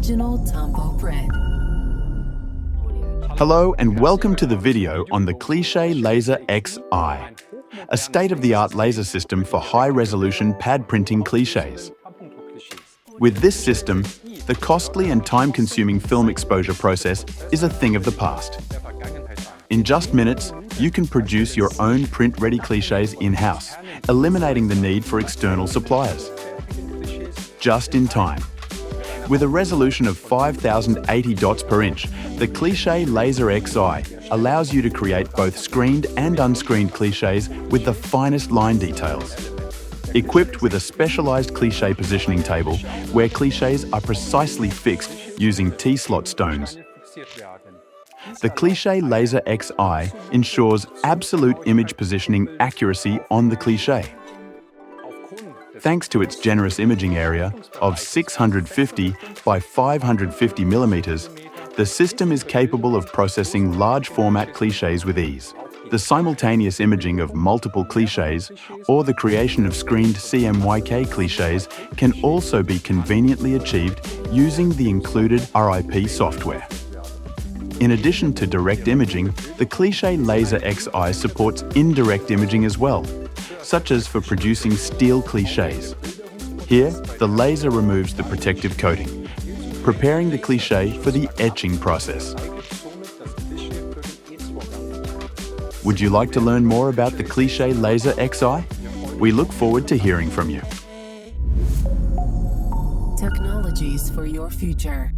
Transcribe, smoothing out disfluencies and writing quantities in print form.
original TAMPOPRINT. Hello and welcome to the video on the CLICHE LASER Xi, a state-of-the-art laser system for high-resolution pad printing clichés. With this system, the costly and time-consuming film exposure process is a thing of the past. In just minutes, you can produce your own print-ready clichés in-house, eliminating the need for external suppliers. Just in time. With a resolution of 5080 dots per inch, the CLICHE LASER Xi allows you to create both screened and unscreened clichés with the finest line details. Equipped with a specialized cliché positioning table where clichés are precisely fixed using T-slot stones. The CLICHE LASER Xi ensures absolute image positioning accuracy on the cliché. Thanks to its generous imaging area of 650 by 550 millimeters, the system is capable of processing large format clichés with ease. The simultaneous imaging of multiple clichés or the creation of screened CMYK clichés can also be conveniently achieved using the included RIP software. In addition to direct imaging, the CLICHE LASER Xi supports indirect imaging as well, such as for producing steel clichés. Here, the laser removes the protective coating, preparing the cliché for the etching process. Would you like to learn more about the CLICHE LASER Xi? We look forward to hearing from you. Technologies for your future.